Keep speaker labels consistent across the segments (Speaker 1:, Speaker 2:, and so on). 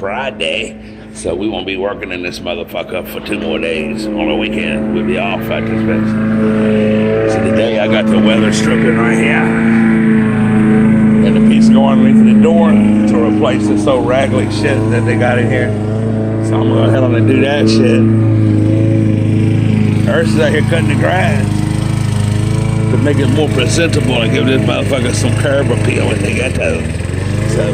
Speaker 1: Friday. So we won't be working in this motherfucker for 2 more days. On the weekend, we'll be off at this place. So today I got the weather stripping right here. And the piece going underneath the door to replace the so raggedy shit that they got in here. So I'm gonna head on and do that shit. Ursa's out here cutting the grass to make it more presentable and give this motherfucker some curb appeal when they get to it. So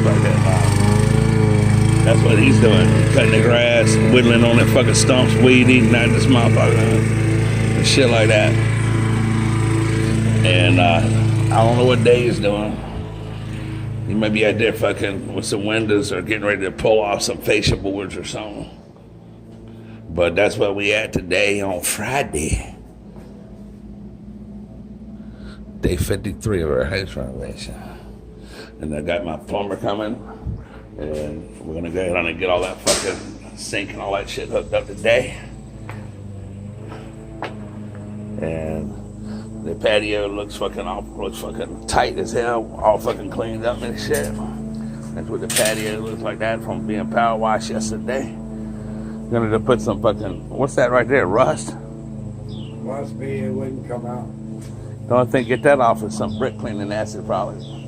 Speaker 1: that's what he's doing. Cutting the grass, whittling on the fucking stumps, weed eating out this motherfucker. And shit like that. And I don't know what Dave's doing. He might be out there fucking with some windows or getting ready to pull off some fascia boards or something. But that's where we at today on Friday. Day 53 of our house renovation. And I got my plumber coming. And we're gonna go ahead and get all that fucking sink and all that shit hooked up today. And the patio looks fucking tight as hell, all fucking cleaned up and shit. That's what the patio looks like that from being power washed yesterday. Gonna put some fucking, what's that right there, rust?
Speaker 2: Must be, it wouldn't come out.
Speaker 1: Don't think get that off with some brick cleaning acid probably.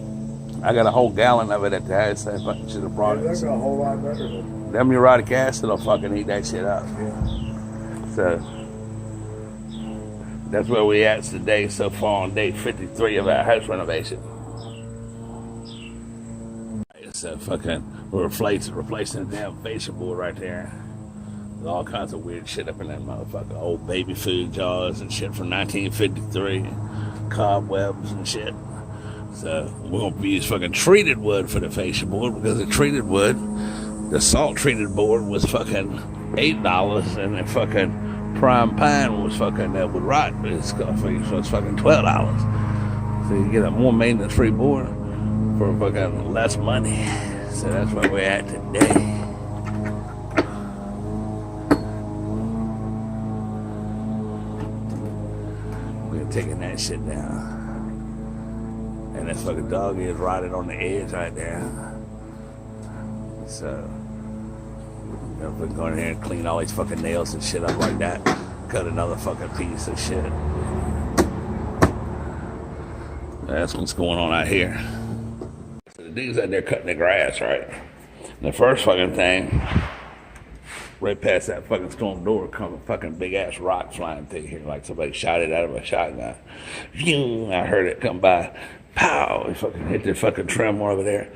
Speaker 1: I got a whole gallon of it at the house. I fucking should have brought it.
Speaker 2: Looks a whole lot better than
Speaker 1: Them uric acid will fucking eat that shit up.
Speaker 2: yeah.
Speaker 1: So that's where we at today so far on day 53 of our house renovation. So fucking we're replacing the damn fascia board right there. There's all kinds of weird shit up in that motherfucker. Old baby food jars and shit from 1953. Cobwebs and shit. So we're gonna use fucking treated wood for the fascia board because the treated wood, the salt treated board was fucking $8 and the fucking prime pine was fucking wood rot. It's fucking $12. So you get a more maintenance free board for fucking less money. So that's where we're at today. We're taking that shit down. And that fucking dog is rotted on the edge right there. So we're going in here and clean all these fucking nails and shit up like that. Cut another fucking piece of shit. That's what's going on out here. So the dude's out there cutting the grass, right? And the first fucking thing, right past that fucking storm door, come a fucking big ass rock flying through here like somebody shot it out of a shotgun. I heard it come by. Pow! It fucking hit the fucking trim over there.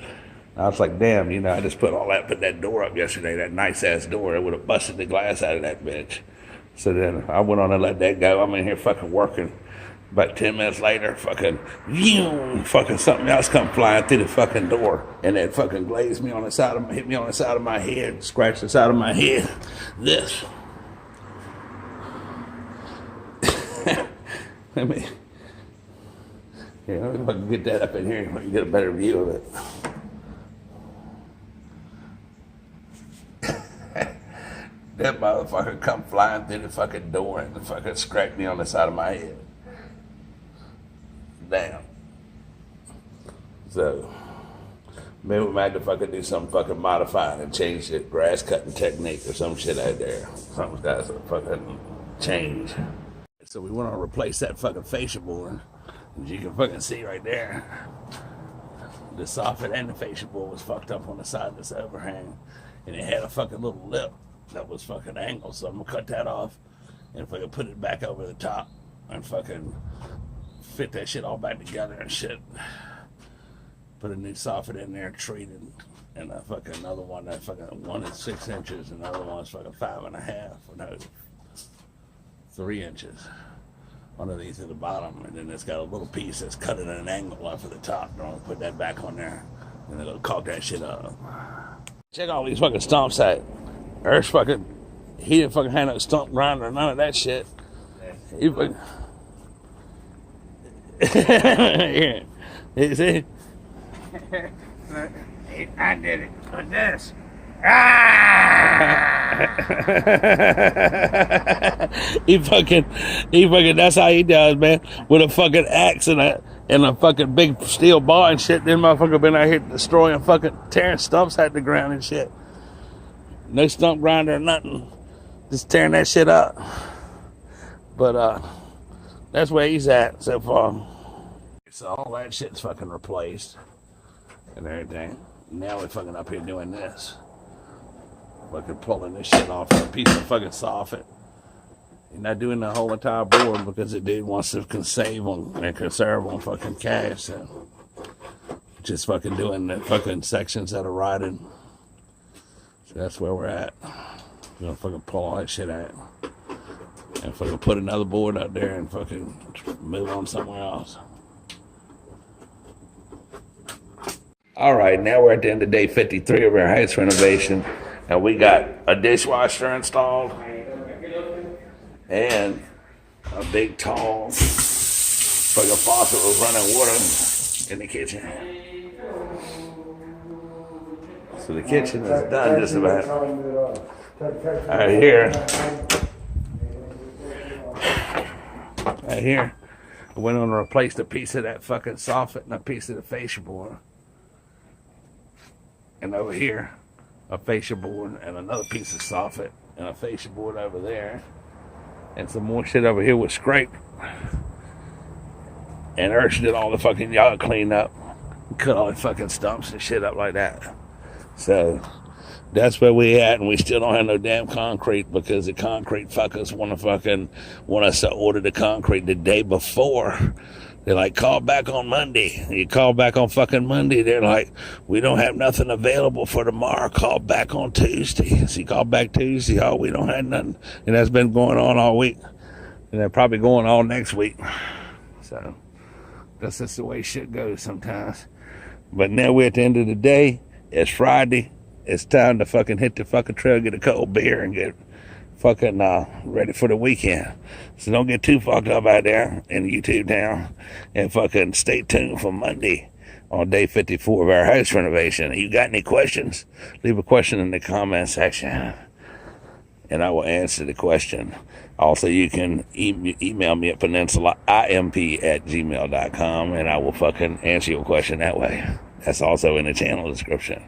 Speaker 1: I was like, damn, I just put that door up yesterday, that nice ass door. It would have busted the glass out of that bitch. So then I went on and let that go. I'm in here fucking working. About 10 minutes later, fucking something else come flying through the fucking door. And it fucking glazed me on the side of hit me on the side of my head, scratched the side of my head. This. Let me if I can get that up in here, I can get a better view of it. That motherfucker come flying through the fucking door and fucking scratched me on the side of my head. Damn. So maybe we might have to fucking do some fucking modifying and change the grass cutting technique or some shit out there. Something's got to fucking change. So we want to replace that fucking fascia board. As you can fucking see right there, the soffit and the fascia board was fucked up on the side of this overhang. And it had a fucking little lip that was fucking angled. So I'm gonna cut that off and fucking put it back over the top and fucking fit that shit all back together and shit. Put a new soffit in there, treated, and a fucking another one. That fucking one is 6 inches, and another one's fucking 5.5. No, 3 inches. Underneath at the bottom, and then it's got a little piece that's cut at an angle off of the top. I'm gonna put that back on there, and it'll caulk that shit up. Check all these fucking stumps out. Earth's fucking, he didn't fucking have no stump grinder or none of that shit. He fucking, yeah. You see?
Speaker 2: I did it with this.
Speaker 1: he fucking, that's how he does, man. With a fucking axe and a fucking big steel bar and shit. Then motherfucker been out here destroying fucking, tearing stumps out the ground and shit. No stump grinder or nothing. Just tearing that shit up. But that's where he's at so far. So all that shit's fucking replaced and everything. Now we're fucking up here doing this. Fucking pulling this shit off a piece of fucking soffit. You're not doing the whole entire board because the dude wants to save on and conserve on fucking cash. So just fucking doing the fucking sections that are rotted. So that's where we're at. We're gonna fucking pull all that shit out. And fucking put another board out there and fucking move on somewhere else. Alright, now we're at the end of day 53 of our house renovation. And we got a dishwasher installed. And a big tall fucking faucet with running water in the kitchen. So the kitchen is done just about. Out here. Right here, I went on to replace a piece of that fucking soffit and a piece of the fascia board. And over here, a fascia board and another piece of soffit and a fascia board over there. And some more shit over here with scrape. And Ursh did all the fucking yard cleanup. Cut all the fucking stumps and shit up like that. So that's where we at, and we still don't have no damn concrete because the concrete fuckers want us to order the concrete the day before. They're like, call back on Monday. You call back on fucking Monday, they're like, we don't have nothing available for tomorrow. Call back on Tuesday. So you call back Tuesday, oh, we don't have nothing. And that's been going on all week. And they're probably going on next week. So that's just the way shit goes sometimes. But now we're at the end of the day. It's Friday. It's time to fucking hit the fucking trail, get a cold beer, and get fucking ready for the weekend. So don't get too fucked up out there in YouTube town. And fucking stay tuned for Monday on day 54 of our house renovation. You got any questions? Leave a question in the comment section. And I will answer the question. Also, you can email me at peninsulaimp@gmail.com, and I will fucking answer your question that way. That's also in the channel description.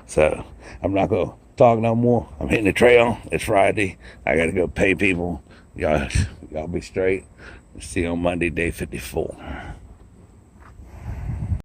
Speaker 1: So, I'm not going to talk no more. I'm hitting the trail. It's Friday. I got to go pay people. Y'all be straight. See you on Monday, day 54.